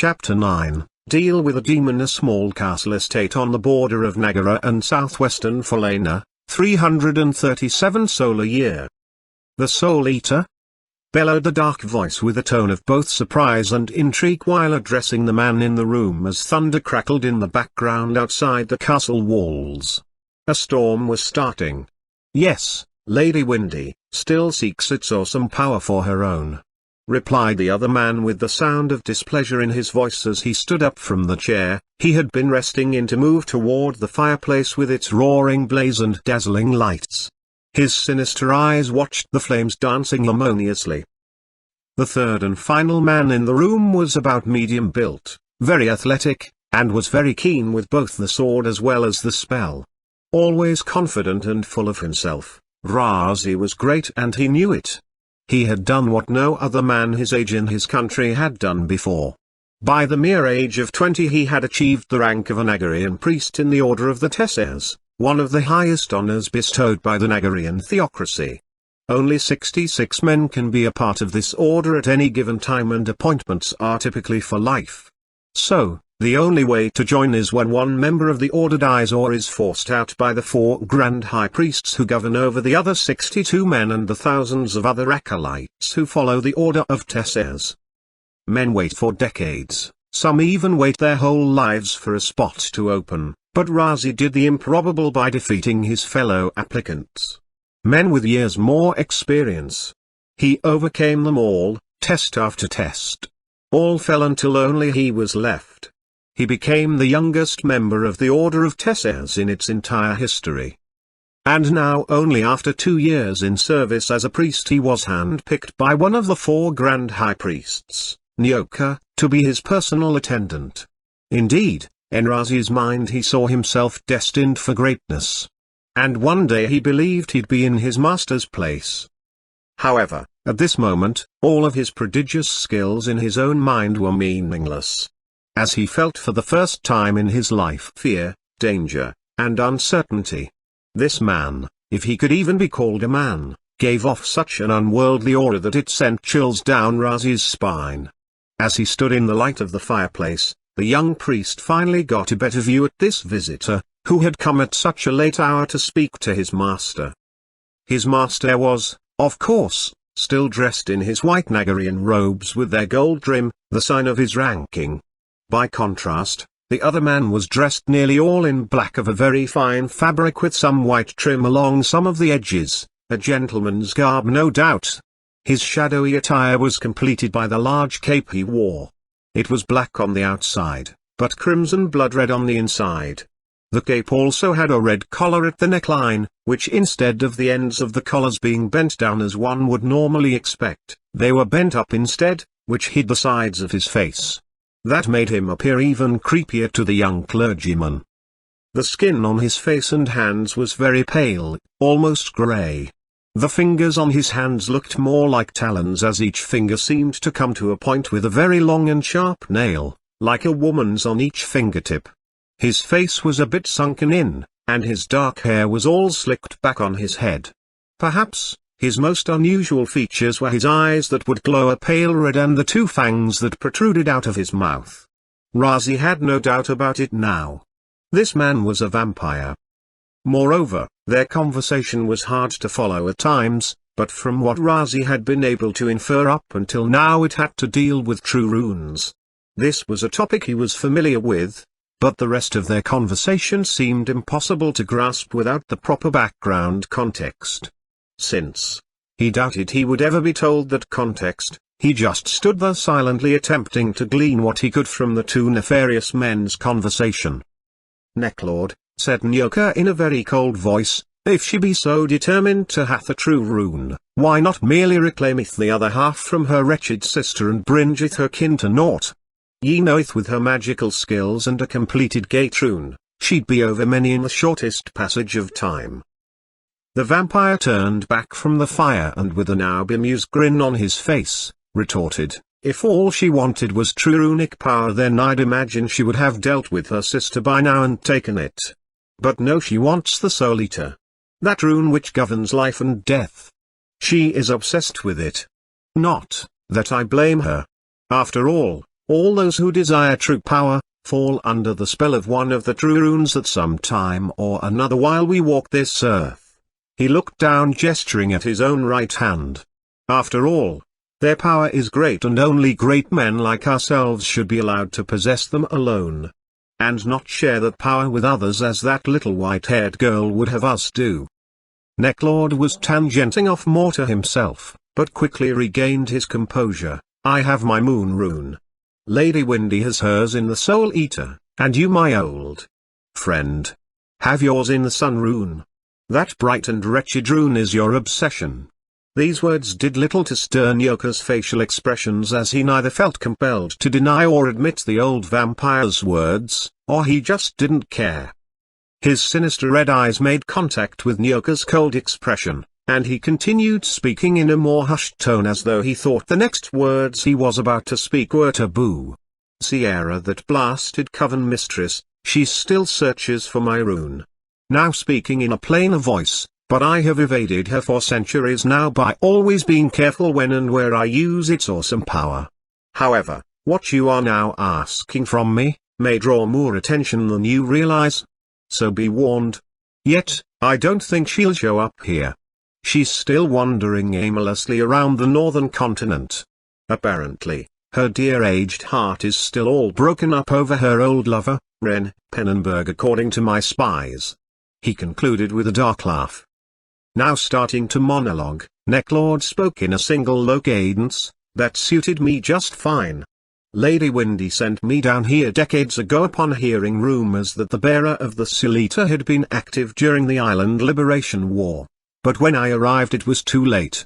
Chapter 9, Deal with a Demon. A small castle estate on the border of Nagara and southwestern Falena, 337 solar year. The Soul Eater? Bellowed the dark voice with a tone of both surprise and intrigue while addressing the man in the room as thunder crackled in the background outside the castle walls. A storm was starting. Yes, Lady Windy still seeks its awesome power for her own, replied the other man with the sound of displeasure in his voice as he stood up from the chair he had been resting in to move toward the fireplace with its roaring blaze and dazzling lights. His sinister eyes watched the flames dancing lamoniously. The third and final man in the room was about medium built, very athletic, and was very keen with both the sword as well as the spell. Always confident and full of himself, Razi was great and he knew it. He had done what no other man his age in his country had done before. By the mere age of 20 he had achieved the rank of a Nagarian priest in the Order of the Tessers, one of the highest honors bestowed by the Nagarian theocracy. Only 66 men can be a part of this order at any given time and appointments are typically for life. So, the only way to join is when one member of the order dies or is forced out by the 4 grand high priests who govern over the other 62 men and the thousands of other acolytes who follow the Order of Tessers. Men wait for decades, some even wait their whole lives for a spot to open, but Razi did the improbable by defeating his fellow applicants. Men with years more experience. He overcame them all, test after test. All fell until only he was left. He became the youngest member of the Order of Tessers in its entire history. And now only after 2 years in service as a priest he was handpicked by one of the 4 grand high priests, Nyoka, to be his personal attendant. Indeed, in Razi's mind he saw himself destined for greatness. And one day he believed he'd be in his master's place. However, at this moment, all of his prodigious skills in his own mind were meaningless. As he felt for the first time in his life fear, danger, and uncertainty. This man, if he could even be called a man, gave off such an unworldly aura that it sent chills down Razi's spine. As he stood in the light of the fireplace, the young priest finally got a better view at this visitor, who had come at such a late hour to speak to his master. His master was, of course, still dressed in his white Nagarian robes with their gold trim, the sign of his ranking. By contrast, the other man was dressed nearly all in black of a very fine fabric with some white trim along some of the edges, a gentleman's garb no doubt. His shadowy attire was completed by the large cape he wore. It was black on the outside, but crimson blood red on the inside. The cape also had a red collar at the neckline, which instead of the ends of the collars being bent down as one would normally expect, they were bent up instead, which hid the sides of his face. That made him appear even creepier to the young clergyman. The skin on his face and hands was very pale, almost grey. The fingers on his hands looked more like talons as each finger seemed to come to a point with a very long and sharp nail, like a woman's on each fingertip. His face was a bit sunken in, and his dark hair was all slicked back on his head. Perhaps, his most unusual features were his eyes that would glow a pale red and the 2 fangs that protruded out of his mouth. Razi had no doubt about it now. This man was a vampire. Moreover, their conversation was hard to follow at times, but from what Razi had been able to infer up until now it had to deal with true runes. This was a topic he was familiar with, but the rest of their conversation seemed impossible to grasp without the proper background context. Since he doubted he would ever be told that context, he just stood there silently attempting to glean what he could from the 2 nefarious men's conversation. "Necklord," said Nyoka in a very cold voice, "if she be so determined to hath a true rune, why not merely reclaimeth the other half from her wretched sister and bringeth her kin to naught? Ye knoweth with her magical skills and a completed gate rune, she'd be over many in the shortest passage of time." The vampire turned back from the fire and with a now bemused grin on his face, retorted, "If all she wanted was true runic power then I'd imagine she would have dealt with her sister by now and taken it. But no, she wants the Soul Eater. That rune which governs life and death. She is obsessed with it. Not that I blame her. After all, All those who desire true power, fall under the spell of one of the true runes at some time or another while we walk this earth. He looked down, gesturing at his own right hand. After all, their power is great, and only great men like ourselves should be allowed to possess them alone, and not share that power with others as that little white-haired girl would have us do. Necklord was tangenting off more to himself, but quickly regained his composure. I have my moon rune. Lady Windy has hers in the Soul Eater, and you, my old friend, have yours in the Sun rune. That bright and wretched rune is your obsession. These words did little to stir Nyoka's facial expressions, as he neither felt compelled to deny or admit the old vampire's words, or he just didn't care. His sinister red eyes made contact with Nyoka's cold expression, and he continued speaking in a more hushed tone, as though he thought the next words he was about to speak were taboo. Sierra, that blasted coven mistress, she still searches for my rune. Now speaking in a plainer voice, but I have evaded her for centuries now by always being careful when and where I use its awesome power. However, what you are now asking from me, may draw more attention than you realize. So be warned. Yet, I don't think she'll show up here. She's still wandering aimlessly around the northern continent. Apparently, her dear aged heart is still all broken up over her old lover, Ren Pennenberg, according to my spies. He concluded with a dark laugh. Now starting to monologue, Necklord spoke in a single low cadence, that suited me just fine. Lady Windy sent me down here decades ago upon hearing rumors that the bearer of the Soul Eater had been active during the Island Liberation War. But when I arrived it was too late.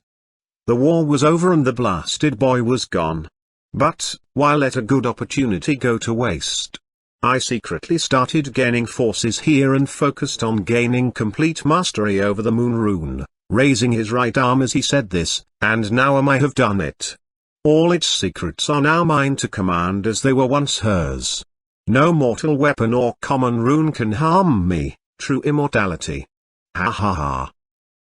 The war was over and the blasted boy was gone. But, why let a good opportunity go to waste? I secretly started gaining forces here and focused on gaining complete mastery over the moon rune, raising his right arm as he said this, and now I have done it. All its secrets are now mine to command as they were once hers. No mortal weapon or common rune can harm me, true immortality. Ha ha ha.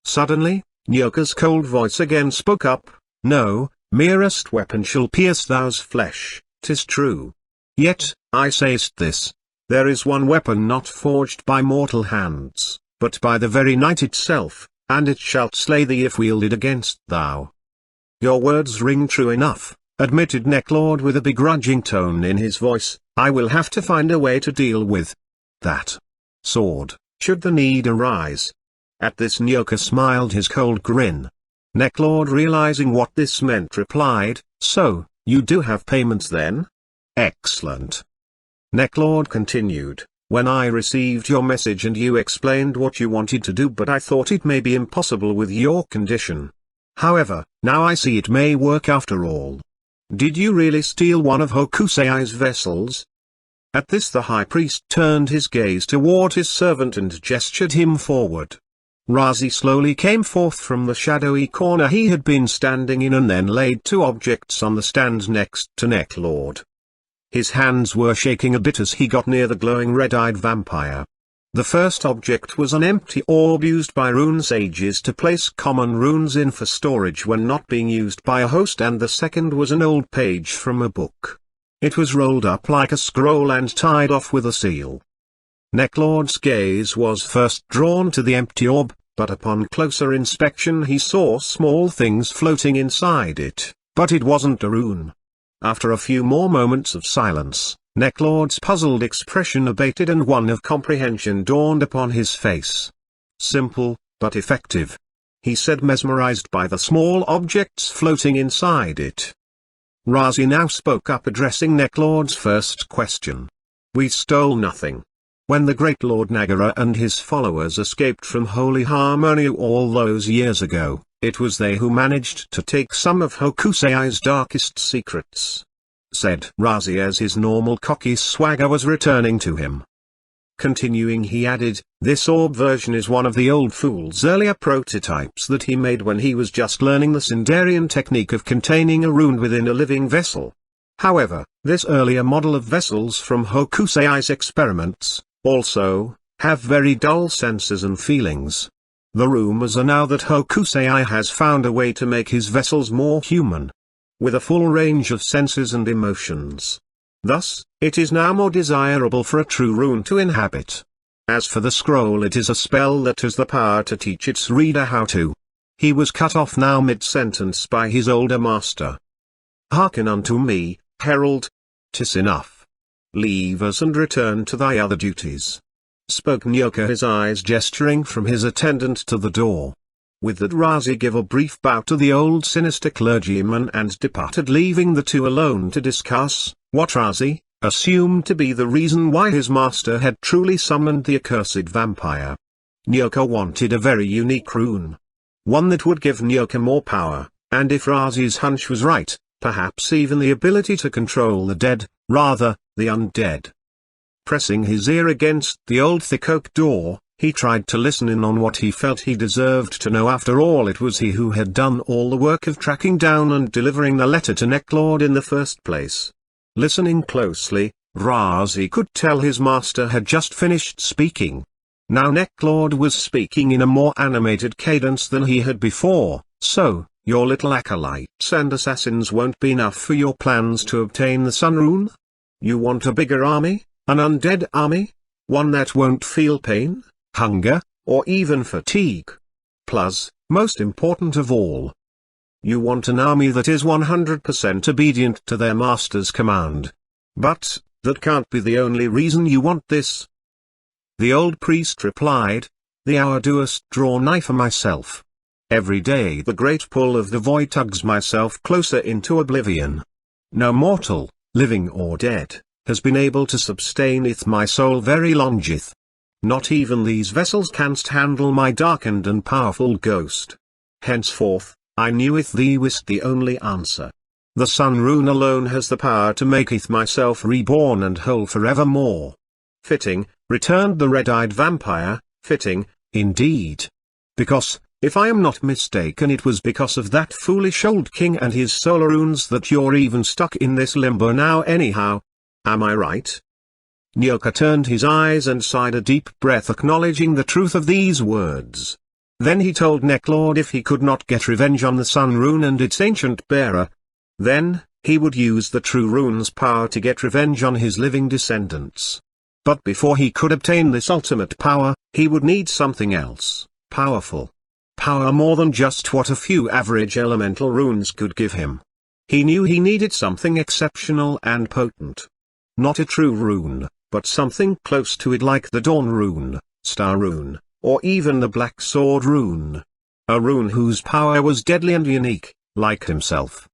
Suddenly, Nyoka's cold voice again spoke up. No, merest weapon shall pierce thou's flesh, 'tis true. Yet, I say'st this, there is one weapon not forged by mortal hands, but by the very night itself, and it shall slay thee if wielded against thou. Your words ring true enough, admitted Necklord with a begrudging tone in his voice. I will have to find a way to deal with that sword, should the need arise. At this Nyoka smiled his cold grin. Necklord, realizing what this meant, replied, so, you do have payments then? Excellent. Necklord continued, when I received your message and you explained what you wanted to do, but I thought it may be impossible with your condition. However, now I see it may work after all. Did you really steal one of Hokusei's vessels? At this the high priest turned his gaze toward his servant and gestured him forward. Razi slowly came forth from the shadowy corner he had been standing in and then laid two objects on the stand next to Necklord. His hands were shaking a bit as he got near the glowing red-eyed vampire. The first object was an empty orb used by rune sages to place common runes in for storage when not being used by a host, and the second was an old page from a book. It was rolled up like a scroll and tied off with a seal. Necklord's gaze was first drawn to the empty orb, but upon closer inspection he saw small things floating inside it, but it wasn't a rune. After a few more moments of silence, Necklord's puzzled expression abated and one of comprehension dawned upon his face. Simple, but effective, he said, mesmerized by the small objects floating inside it. Razi now spoke up, addressing Necklord's first question. We stole nothing. When the great Lord Nagara and his followers escaped from Holy Harmony all those years ago, it was they who managed to take some of Hokusei's darkest secrets, said Razi as his normal cocky swagger was returning to him. Continuing, he added, this orb version is one of the old fool's earlier prototypes that he made when he was just learning the Sindarian technique of containing a rune within a living vessel. However, this earlier model of vessels from Hokusei's experiments, also, have very dull senses and feelings. The rumors are now that Hokusei has found a way to make his vessels more human. with a full range of senses and emotions. Thus, it is now more desirable for a true rune to inhabit. As for the scroll, it is a spell that has the power to teach its reader how to. He was cut off now mid-sentence by his older master. "Hearken unto me, herald. 'Tis enough. Leave us and return to thy other duties," spoke Nyoka, his eyes gesturing from his attendant to the door. With that Razi gave a brief bow to the old sinister clergyman and departed, leaving the two alone to discuss what Razi assumed to be the reason why his master had truly summoned the accursed vampire. Nyoka wanted a very unique rune. One that would give Nyoka more power, and if Razi's hunch was right, perhaps even the ability to control the dead, rather, the undead. Pressing his ear against the old thick oak door, he tried to listen in on what he felt he deserved to know. After all, it was he who had done all the work of tracking down and delivering the letter to Necklord in the first place. Listening closely, Razi could tell his master had just finished speaking. Now Necklord was speaking in a more animated cadence than he had before. "So, your little acolytes and assassins won't be enough for your plans to obtain the Sun Rune? You want a bigger army, an undead army? One that won't feel pain, hunger, or even fatigue. Plus, most important of all, you want an army that is 100% obedient to their master's command. But, that can't be the only reason you want this." The old priest replied, "The hour doest draw nigh for myself. Every day the great pull of the void tugs myself closer into oblivion. No mortal, living or dead, has been able to sustaineth my soul very longeth. Not even these vessels canst handle my darkened and powerful ghost. Henceforth, I kneweth thee wist the only answer. The Sun Rune alone has the power to maketh myself reborn and whole forevermore." "Fitting," returned the red-eyed vampire, "fitting, indeed. Because, if I am not mistaken, it was because of that foolish old king and his solar runes that you're even stuck in this limbo now anyhow. Am I right?" Nyoka turned his eyes and sighed a deep breath, acknowledging the truth of these words. Then he told Necklord if he could not get revenge on the Sun Rune and its ancient bearer, then he would use the true rune's power to get revenge on his living descendants. But before he could obtain this ultimate power, he would need something else, powerful. Power more than just what a few average elemental runes could give him. He knew he needed something exceptional and potent. Not a true rune, but something close to it, like the Dawn Rune, Star Rune, or even the Black Sword Rune. A rune whose power was deadly and unique, like himself.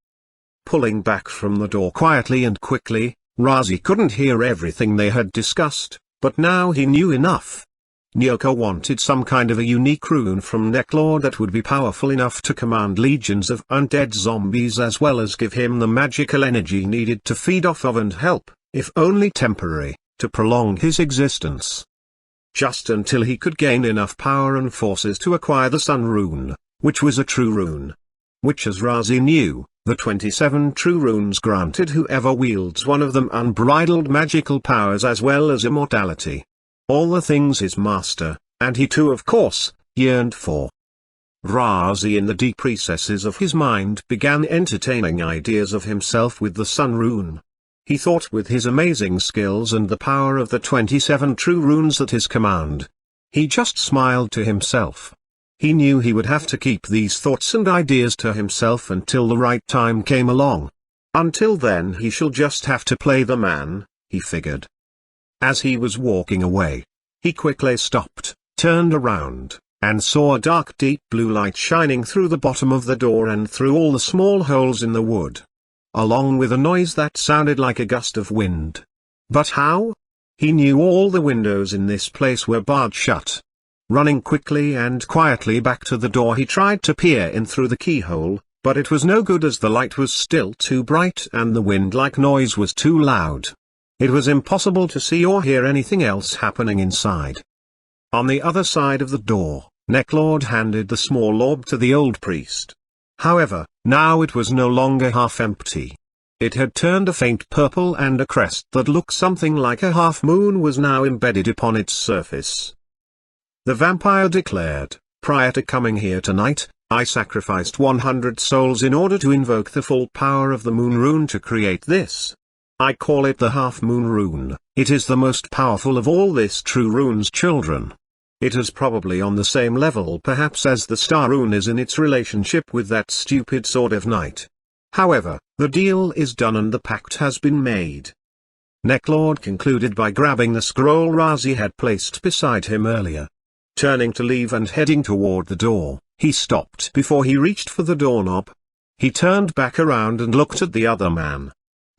Pulling back from the door quietly and quickly, Razi couldn't hear everything they had discussed, but now he knew enough. Nyoka wanted some kind of a unique rune from Necklord that would be powerful enough to command legions of undead zombies, as well as give him the magical energy needed to feed off of and help, if only temporary, to prolong his existence. Just until he could gain enough power and forces to acquire the Sun Rune, which was a true rune. Which, as Razi knew, the 27 true runes granted whoever wields one of them unbridled magical powers as well as immortality. All the things his master, and he too of course, yearned for. Razi, in the deep recesses of his mind, began entertaining ideas of himself with the Sun Rune. He thought with his amazing skills and the power of the 27 true runes at his command. He just smiled to himself. He knew he would have to keep these thoughts and ideas to himself until the right time came along. Until then he shall just have to play the man, he figured. As he was walking away, he quickly stopped, turned around, and saw a dark deep blue light shining through the bottom of the door and through all the small holes in the wood. Along with a noise that sounded like a gust of wind. But how? He knew all the windows in this place were barred shut. Running quickly and quietly back to the door, he tried to peer in through the keyhole, but it was no good as the light was still too bright and the wind-like noise was too loud. It was impossible to see or hear anything else happening inside. On the other side of the door, Necklord handed the small orb to the old priest. However, now it was no longer half empty. It had turned a faint purple, and a crest that looked something like a half-moon was now embedded upon its surface. The vampire declared, "Prior to coming here tonight, I sacrificed 100 souls in order to invoke the full power of the moon rune to create this. I call it the half-moon rune. It is the most powerful of all this true rune's children. It is probably on the same level perhaps as the star rune is in its relationship with that stupid sword of night. However, the deal is done and the pact has been made. Necklord concluded by grabbing the scroll Razi had placed beside him earlier. Turning to leave and heading toward the door, he stopped before he reached for the doorknob. He turned back around and looked at the other man.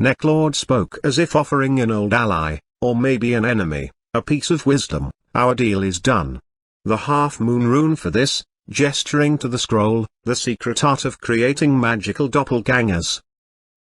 Necklord spoke as if offering an old ally, or maybe an enemy, a piece of wisdom. Our deal is done. The half-moon rune for this, gesturing to the scroll, the secret art of creating magical doppelgangers.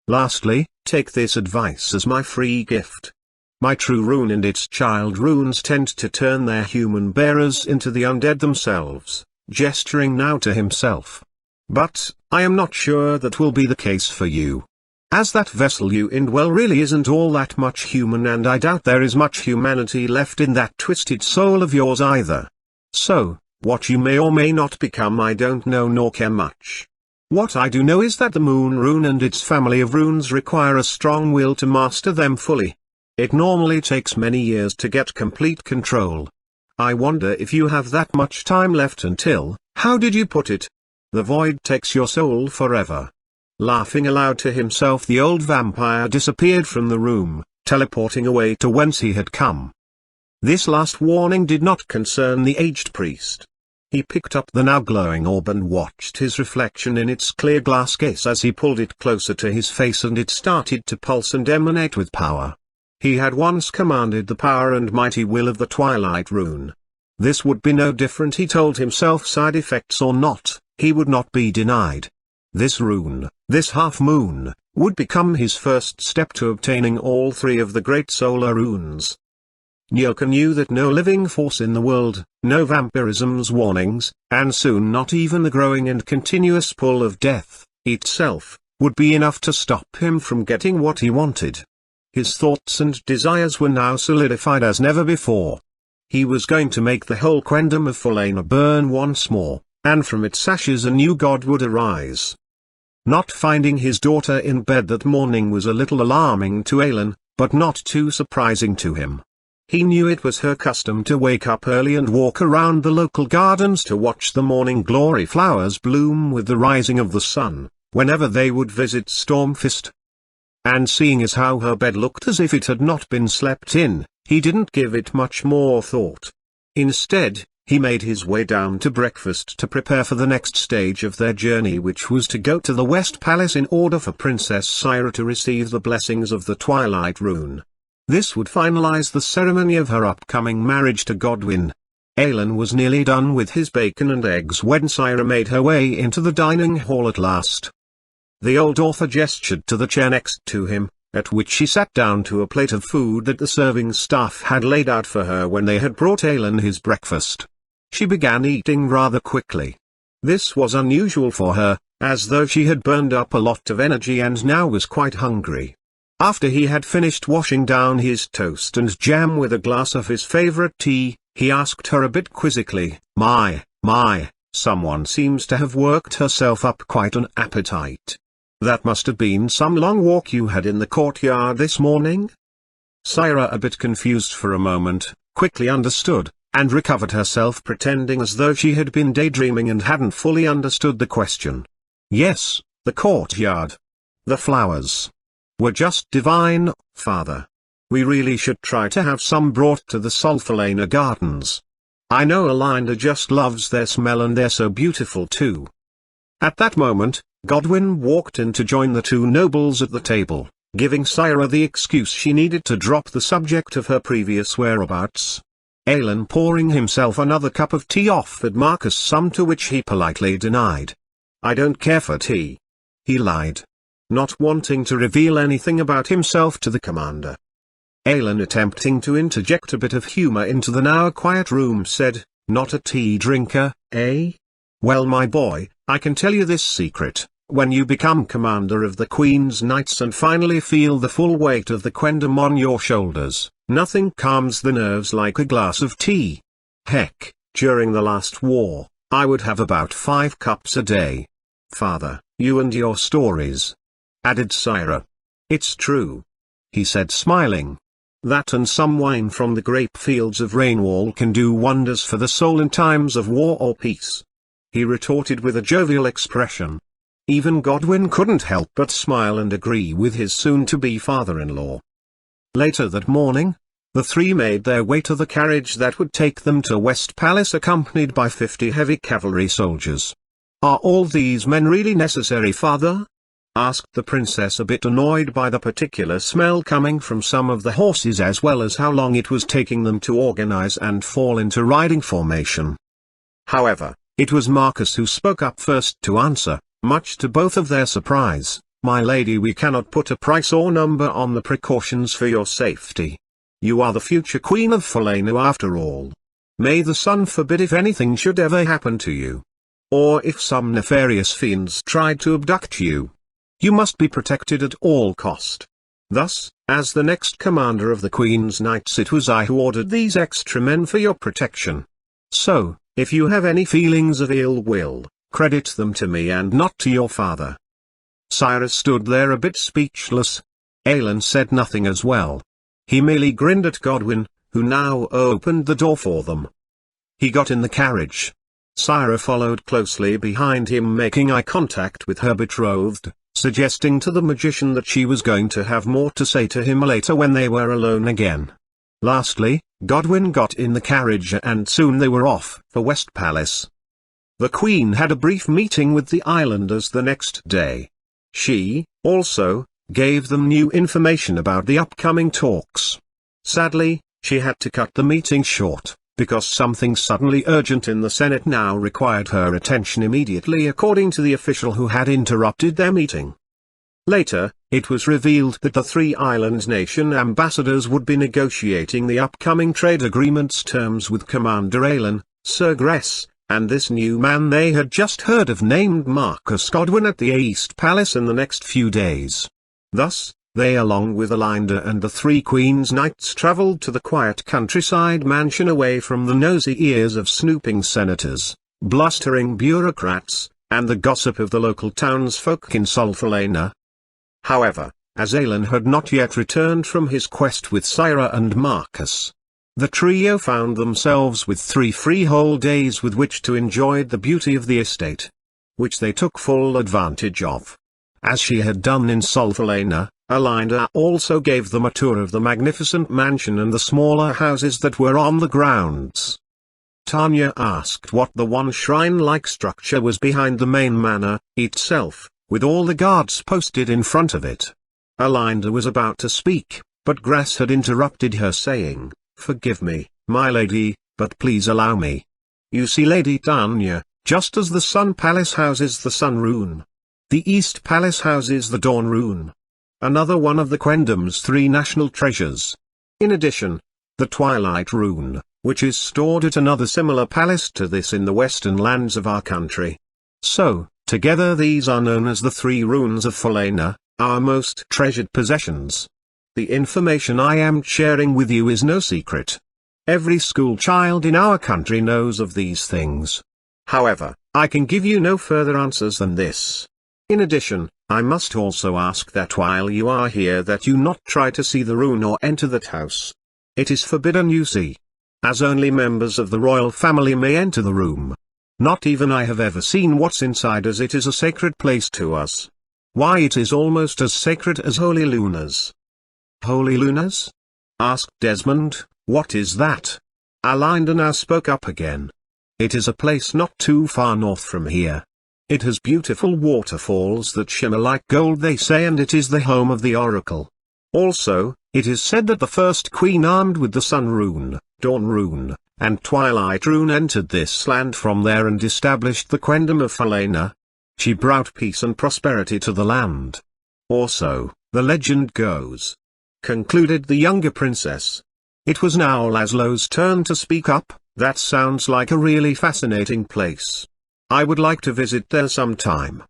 Lastly, take this advice as my free gift. My true rune and its child runes tend to turn their human bearers into the undead themselves, gesturing now to himself. But, I am not sure that will be the case for you. As that vessel you indwell really isn't all that much human, and I doubt there is much humanity left in that twisted soul of yours either. So, what you may or may not become I don't know nor care much. What I do know is that the moon rune and its family of runes require a strong will to master them fully. It normally takes many years to get complete control. I wonder if you have that much time left until, how did you put it? The void takes your soul forever. Laughing aloud to himself, the old vampire disappeared from the room, teleporting away to whence he had come. This last warning did not concern the aged priest. He picked up the now glowing orb and watched his reflection in its clear glass case as he pulled it closer to his face, and it started to pulse and emanate with power. He had once commanded the power and mighty will of the Twilight Rune. This would be no different, he told himself, side effects or not, he would not be denied. This rune, this half-moon, would become his first step to obtaining all three of the great solar runes. Nyoka knew that no living force in the world, no vampirism's warnings, and soon not even the growing and continuous pull of death, itself, would be enough to stop him from getting what he wanted. His thoughts and desires were now solidified as never before. He was going to make the whole Quendom of Falena burn once more, and from its ashes a new god would arise. Not finding his daughter in bed that morning was a little alarming to Aelin, but not too surprising to him. He knew it was her custom to wake up early and walk around the local gardens to watch the morning glory flowers bloom with the rising of the sun, whenever they would visit Stormfist. And seeing as how her bed looked as if it had not been slept in, he didn't give it much more thought. Instead, he made his way down to breakfast to prepare for the next stage of their journey, which was to go to the West Palace in order for Princess Syra to receive the blessings of the Twilight Rune. This would finalize the ceremony of her upcoming marriage to Godwyn. Aelin was nearly done with his bacon and eggs when Syra made her way into the dining hall at last. The old author gestured to the chair next to him, at which she sat down to a plate of food that the serving staff had laid out for her when they had brought Aelin his breakfast. She began eating rather quickly. This was unusual for her, as though she had burned up a lot of energy and now was quite hungry. After he had finished washing down his toast and jam with a glass of his favorite tea, he asked her a bit quizzically, My, someone seems to have worked herself up quite an appetite. That must have been some long walk you had in the courtyard this morning?" Syra, a bit confused for a moment, quickly understood, and recovered herself, pretending as though she had been daydreaming and hadn't fully understood the question. "Yes, the courtyard. The flowers were just divine, father. We really should try to have some brought to the Solfalena Gardens. I know Alinda just loves their smell and they're so beautiful too." At that moment, Godwyn walked in to join the two nobles at the table, giving Syra the excuse she needed to drop the subject of her previous whereabouts. Aelin, pouring himself another cup of tea, offered Marcus some, to which he politely denied. "I don't care for tea," he lied, not wanting to reveal anything about himself to the commander. Aelin, attempting to interject a bit of humor into the now quiet room, said, "Not a tea drinker, eh? Well, my boy, I can tell you this secret. When you become commander of the Queen's Knights and finally feel the full weight of the Quendom on your shoulders, nothing calms the nerves like a glass of tea. Heck, during the last war, I would have about 5 cups a day. Father, you and your stories," added Syra. "It's true," he said smiling. "That and some wine from the grape fields of Rainwall can do wonders for the soul in times of war or peace," he retorted with a jovial expression. Even Godwin couldn't help but smile and agree with his soon-to-be father-in-law. Later that morning, the three made their way to the carriage that would take them to West Palace accompanied by 50 heavy cavalry soldiers. "Are all these men really necessary, father?" asked the princess, a bit annoyed by the particular smell coming from some of the horses as well as how long it was taking them to organize and fall into riding formation. However, it was Marcus who spoke up first to answer, much to both of their surprise. "My lady, we cannot put a price or number on the precautions for your safety. You are the future queen of Falena after all. May the sun forbid if anything should ever happen to you. Or if some nefarious fiends tried to abduct you. You must be protected at all cost." Thus, as the next commander of the Queen's Knights, it was I who ordered these extra men for your protection. So, if you have any feelings of ill will, credit them to me and not to your father. Cyrus stood there a bit speechless. Aelin said nothing as well. He merely grinned at Godwin, who now opened the door for them. He got in the carriage. Syra followed closely behind him, making eye contact with her betrothed, suggesting to the magician that she was going to have more to say to him later when they were alone again. Lastly, Godwin got in the carriage and soon they were off for West Palace. The Queen had a brief meeting with the islanders the next day. She, also, gave them new information about the upcoming talks. Sadly, she had to cut the meeting short, because something suddenly urgent in the Senate now required her attention immediately, according to the official who had interrupted their meeting. Later, it was revealed that the three island nation ambassadors would be negotiating the upcoming trade agreement's terms with Commander Aelin, Sir Gress, and this new man they had just heard of named Marcus Godwin at the East Palace in the next few days. Thus, they along with Alinda and the three Queen's Knights travelled to the quiet countryside mansion away from the nosy ears of snooping senators, blustering bureaucrats, and the gossip of the local townsfolk in Solfalena. However, as Aelin had not yet returned from his quest with Syra and Marcus, the trio found themselves with 3 free whole days with which to enjoy the beauty of the estate, which they took full advantage of. As she had done in Solfalena, Alinda also gave them a tour of the magnificent mansion and the smaller houses that were on the grounds. Tanya asked what the one shrine-like structure was behind the main manor itself, with all the guards posted in front of it. Alinda was about to speak, but Gress had interrupted her saying, "Forgive me, my lady, but please allow me. You see, Lady Tanya, just as the Sun Palace houses the Sun Rune, the East Palace houses the Dawn Rune, another one of the Quendam's 3 national treasures. In addition, the Twilight Rune, which is stored at another similar palace to this in the western lands of our country. So, together these are known as the 3 runes of Falena, our most treasured possessions. The information I am sharing with you is no secret. Every school child in our country knows of these things. However, I can give you no further answers than this. In addition, I must also ask that while you are here that you not try to see the rune or enter that house. It is forbidden, you see. As only members of the royal family may enter the room. Not even I have ever seen what's inside, as it is a sacred place to us. Why, it is almost as sacred as Holy Lunas." "Holy Lunas?" asked Desmond. "What is that?" Alinda now spoke up again. "It is a place not too far north from here. It has beautiful waterfalls that shimmer like gold, they say, and it is the home of the Oracle. Also, it is said that the first queen armed with the Sun Rune, Dawn Rune, and Twilight Rune entered this land from there and established the Quendam of Falena. She brought peace and prosperity to the land. Also, the legend goes," concluded the younger princess. It was now Laszlo's turn to speak up. "That sounds like a really fascinating place. I would like to visit there sometime."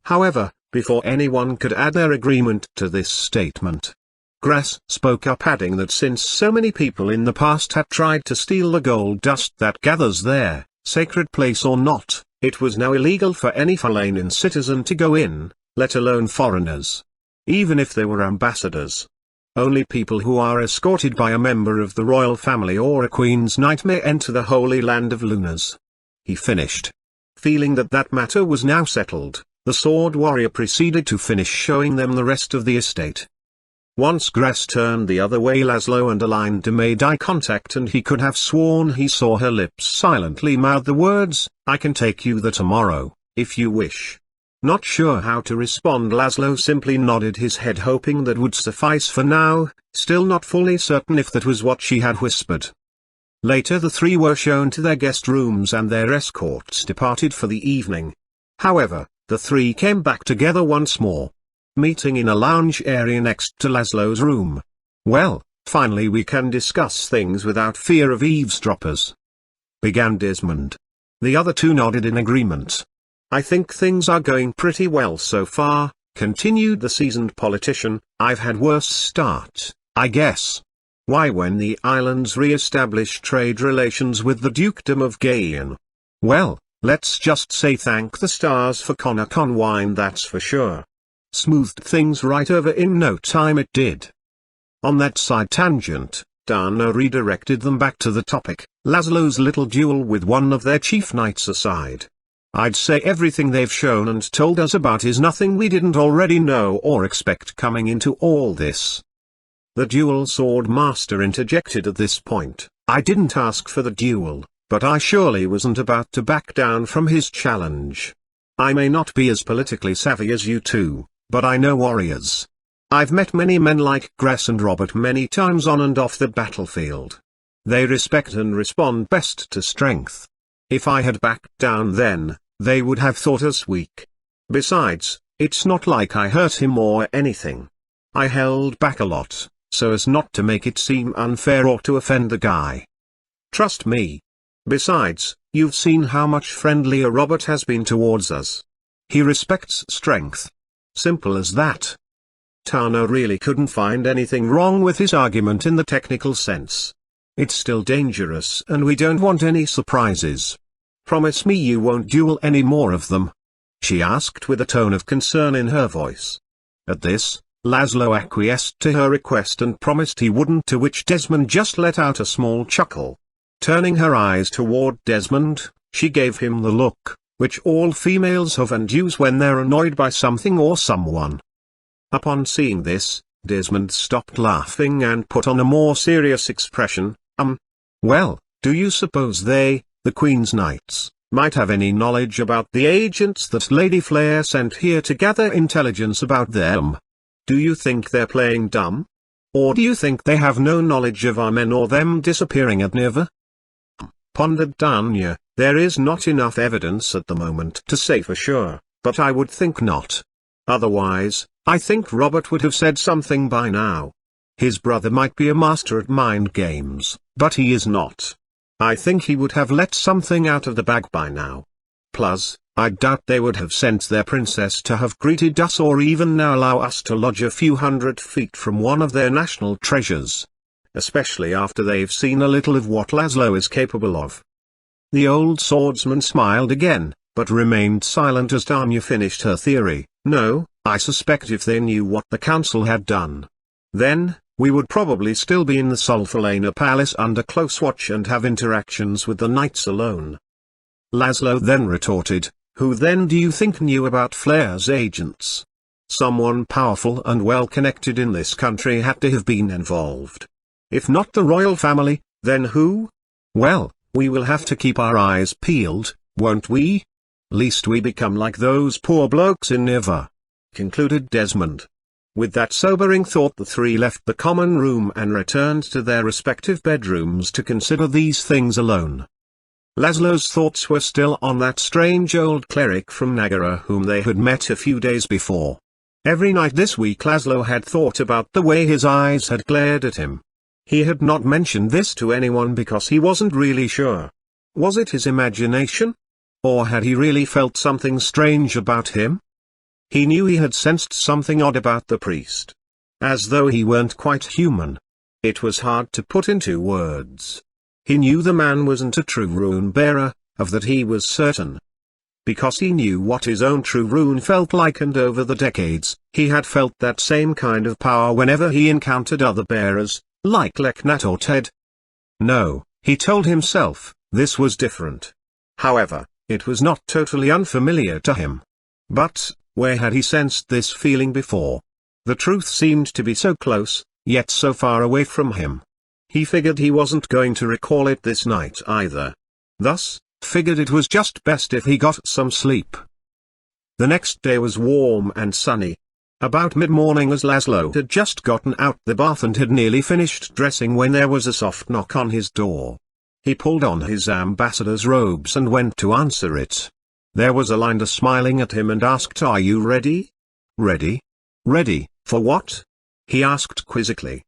However, before anyone could add their agreement to this statement, Gress spoke up, adding that since so many people in the past had tried to steal the gold dust that gathers there, Sacred place or not, it was now illegal for any Falainian citizen to go in, let alone foreigners. Even if they were ambassadors. Only people who are escorted by a member of the royal family or a queen's knight may enter the holy land of Lunas. He finished. Feeling that that matter was now settled, the sword warrior proceeded to finish showing them the rest of the estate. Once Gress turned the other way, Laszlo and Alinda made eye contact, and he could have sworn he saw her lips silently mouth the words, "I can take you there tomorrow, if you wish." Not sure how to respond, Laszlo simply nodded his head, hoping that would suffice for now, still not fully certain if that was what she had whispered. Later the three were shown to their guest rooms and their escorts departed for the evening. However, the three came back together once more, meeting in a lounge area next to Laszlo's room. "Well, finally we can discuss things without fear of eavesdroppers," began Desmond. The other two nodded in agreement. "I think things are going pretty well so far," continued the seasoned politician. "I've had worse start, I guess. Why, when the islands re-established trade relations with the Dukedom of Gaian? Well, let's just say thank the stars for Connaught wine, that's for sure. Smoothed things right over in no time, it did." On that side tangent, Dana redirected them back to the topic, Laszlo's little duel with one of their chief knights aside. "I'd say everything they've shown and told us about is nothing we didn't already know or expect coming into all this." The dual sword master interjected at this point. "I didn't ask for the duel, but I surely wasn't about to back down from his challenge. I may not be as politically savvy as you two, but I know warriors. I've met many men like Gress and Robert many times on and off the battlefield. They respect and respond best to strength. If I had backed down then, they would have thought us weak. Besides, it's not like I hurt him or anything. I held back a lot, so as not to make it seem unfair or to offend the guy. Trust me. Besides, you've seen how much friendlier Robert has been towards us. He respects strength. Simple as that." Tana really couldn't find anything wrong with his argument in the technical sense. "It's still dangerous and we don't want any surprises. Promise me you won't duel any more of them?" she asked with a tone of concern in her voice. At this, Laszlo acquiesced to her request and promised he wouldn't, to which Desmond just let out a small chuckle. Turning her eyes toward Desmond, she gave him the look, which all females have and use when they're annoyed by something or someone. Upon seeing this, Desmond stopped laughing and put on a more serious expression. Well, do you suppose they, the Queen's Knights, might have any knowledge about the agents that Lady Flare sent here to gather intelligence about them? Do you think they're playing dumb? Or do you think they have no knowledge of our men or them disappearing at Niva?" pondered Danya. "There is not enough evidence at the moment to say for sure, but I would think not. Otherwise, I think Robert would have said something by now. His brother might be a master at mind games, but he is not. I think he would have let something out of the bag by now. Plus, I doubt they would have sent their princess to have greeted us or even now allow us to lodge a few 100 feet from one of their national treasures. Especially after they've seen a little of what Laszlo is capable of." The old swordsman smiled again, but remained silent as Tanya finished her theory. "No, I suspect if they knew what the council had done, then, we would probably still be in the Sulfalena Palace under close watch and have interactions with the knights alone." Laszlo then retorted, "Who then do you think knew about Flare's agents? Someone powerful and well connected in this country had to have been involved. If not the royal family, then who? Well, we will have to keep our eyes peeled, won't we? Least we become like those poor blokes in Niva," concluded Desmond. With that sobering thought the three left the common room and returned to their respective bedrooms to consider these things alone. Laszlo's thoughts were still on that strange old cleric from Nagara whom they had met a few days before. Every night this week Laszlo had thought about the way his eyes had glared at him. He had not mentioned this to anyone because he wasn't really sure. Was it his imagination? Or had he really felt something strange about him? He knew he had sensed something odd about the priest. As though he weren't quite human. It was hard to put into words. He knew the man wasn't a true rune bearer, Of that he was certain. Because he knew what his own true rune felt like, and over the decades, he had felt that same kind of power whenever he encountered other bearers, like Leknat or Ted. No, he told himself, this was different. However, it was not totally unfamiliar to him. But, where had he sensed this feeling before? The truth seemed to be so close, yet so far away from him. He figured he wasn't going to recall it this night either. Thus, figured it was just best if he got some sleep. The next day was warm and sunny. About mid-morning, as Laszlo had just gotten out the bath and had nearly finished dressing, when there was a soft knock on his door. He pulled on his ambassador's robes and went to answer it. There was Alinda smiling at him and asked, "Are you ready?" "Ready? Ready, for what?" he asked quizzically.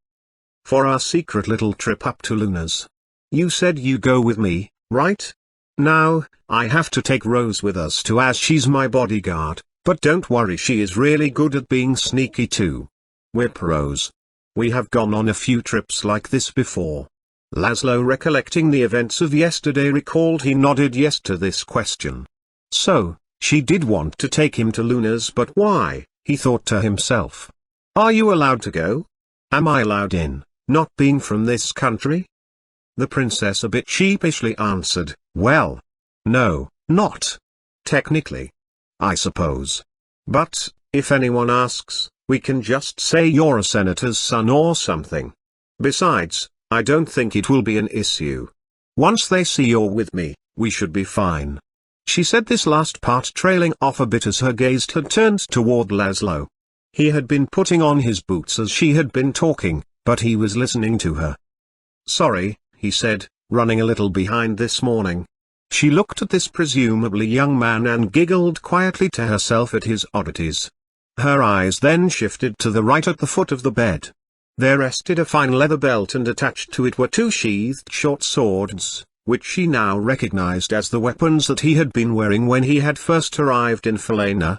"For our secret little trip up to Luna's. You said you go with me, right? Now, I have to take Rose with us too, as she's my bodyguard, but don't worry, she is really good at being sneaky too. Whip Rose. We have gone on a few trips like this before." Laszlo, recollecting the events of yesterday, recalled he nodded yes to this question. So, she did want to take him to Luna's, but why, he thought to himself. Are you allowed to go? Am I allowed in, not being from this country? The princess a bit sheepishly answered, well, no, not technically, I suppose. But, if anyone asks, we can just say you're a senator's son or something. Besides, I don't think it will be an issue. Once they see you're with me, we should be fine. She said this last part trailing off a bit as her gaze had turned toward Laszlo. He had been putting on his boots as she had been talking, but he was listening to her. Sorry, he said, running a little behind this morning. She looked at this presumably young man and giggled quietly to herself at his oddities. Her eyes then shifted to the right at the foot of the bed. There rested a fine leather belt, and attached to it were two sheathed short swords, which she now recognized as the weapons that he had been wearing when he had first arrived in Falena.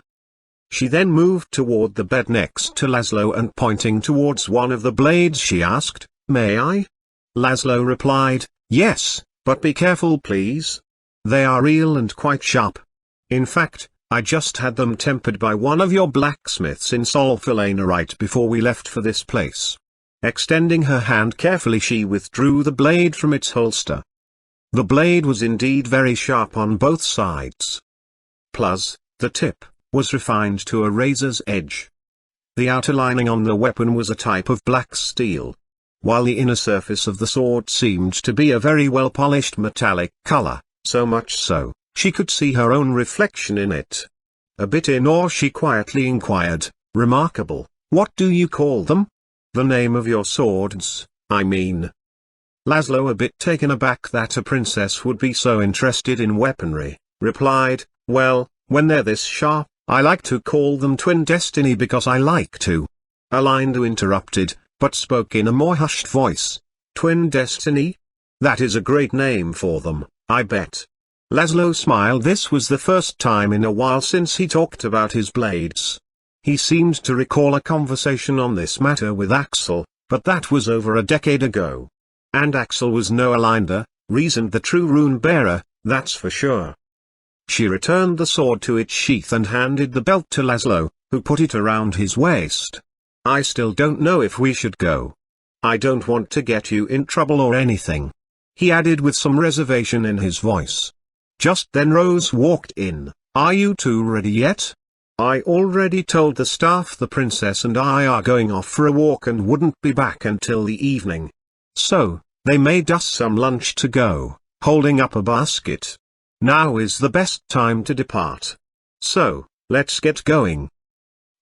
She then moved toward the bed next to Laszlo, and pointing towards one of the blades she asked, "May I?" Laszlo replied, "Yes, but be careful please. They are real and quite sharp. In fact, I just had them tempered by one of your blacksmiths in Sol Falena right before we left for this place." Extending her hand carefully, she withdrew the blade from its holster. The blade was indeed very sharp on both sides. Plus, the tip was refined to a razor's edge. The outer lining on the weapon was a type of black steel, while the inner surface of the sword seemed to be a very well-polished metallic color, so much so, she could see her own reflection in it. A bit in awe, she quietly inquired, "Remarkable, what do you call them? The name of your swords, I mean." Laszlo, a bit taken aback that a princess would be so interested in weaponry, replied, "Well, when they're this sharp, I like to call them Twin Destiny because I like to." Alinda interrupted, but spoke in a more hushed voice. "Twin Destiny? That is a great name for them, I bet." Laszlo smiled. This was the first time in a while since he talked about his blades. He seemed to recall a conversation on this matter with Axel, but that was over a decade ago. And Axel was no Alinda, reasoned the true rune bearer, that's for sure. She returned the sword to its sheath and handed the belt to Laszlo, who put it around his waist. "I still don't know if we should go. I don't want to get you in trouble or anything," he added with some reservation in his voice. Just then Rose walked in. "Are you two ready yet? I already told the staff the princess and I are going off for a walk and wouldn't be back until the evening. So, they made us some lunch to go," holding up a basket. "Now is the best time to depart. So, let's get going."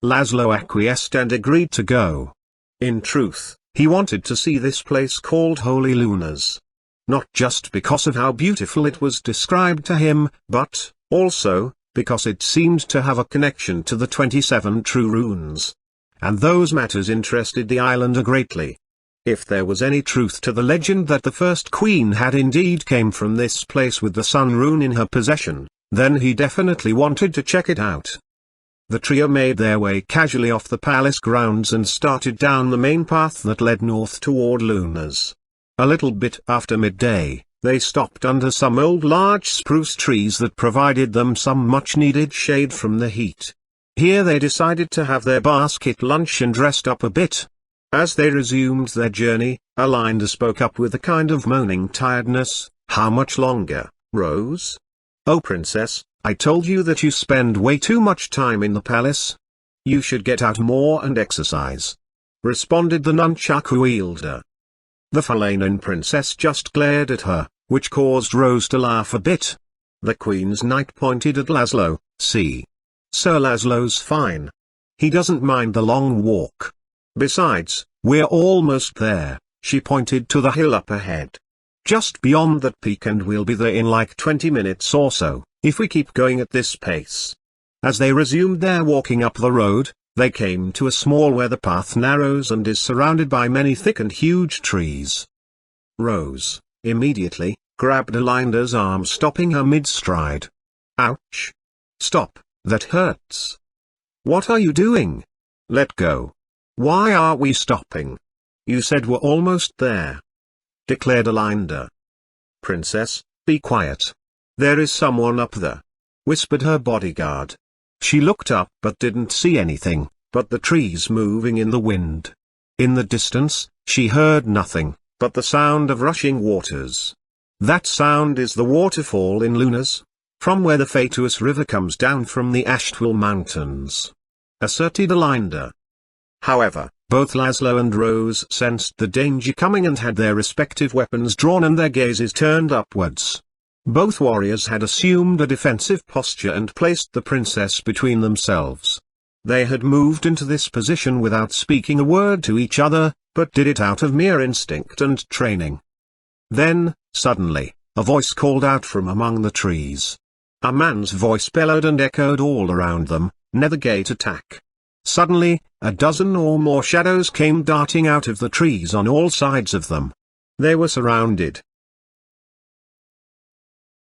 Laszlo acquiesced and agreed to go. In truth, he wanted to see this place called Holy Luna's. Not just because of how beautiful it was described to him, but, also, because it seemed to have a connection to the 27 true runes. And those matters interested the islander greatly. If there was any truth to the legend that the first queen had indeed came from this place with the sun rune in her possession, then he definitely wanted to check it out. The trio made their way casually off the palace grounds and started down the main path that led north toward Luna's. A little bit after midday, They stopped under some old large spruce trees that provided them some much-needed shade from the heat. Here they decided to have their basket lunch and rest up a bit. As they resumed their journey, Alinda spoke up with a kind of moaning tiredness. "How much longer, Rose? Oh princess, I told you that you spend way too much time in the palace. You should get out more and exercise," responded the nunchaku wielder. The Falanan princess just glared at her, which caused Rose to laugh a bit. The Queen's knight pointed at Laszlo. "See. Sir Laszlo's fine. He doesn't mind the long walk. Besides, we're almost there." She pointed to the hill up ahead. "Just beyond that peak, and we'll be there in like 20 minutes or so, if we keep going at this pace." As they resumed their walking up the road, they came to a small where the path narrows and is surrounded by many thick and huge trees. Rose, immediately, grabbed Alinda's arm, stopping her mid-stride. "Ouch! Stop, that hurts. What are you doing? Let go. Why are we stopping? You said we're almost there," declared Alinda. "Princess, be quiet. There is someone up there," whispered her bodyguard. She looked up but didn't see anything, but the trees moving in the wind. In the distance, she heard nothing but the sound of rushing waters. "That sound is the waterfall in Lunas, from where the Fatuous River comes down from the Ashtwal Mountains," asserted Alinda. However, both Laszlo and Rose sensed the danger coming and had their respective weapons drawn and their gazes turned upwards. Both warriors had assumed a defensive posture and placed the princess between themselves. They had moved into this position without speaking a word to each other, but did it out of mere instinct and training. Then, suddenly, a voice called out from among the trees. A man's voice bellowed and echoed all around them, "Nethergate attack." Suddenly, a dozen or more shadows came darting out of the trees on all sides of them. They were surrounded.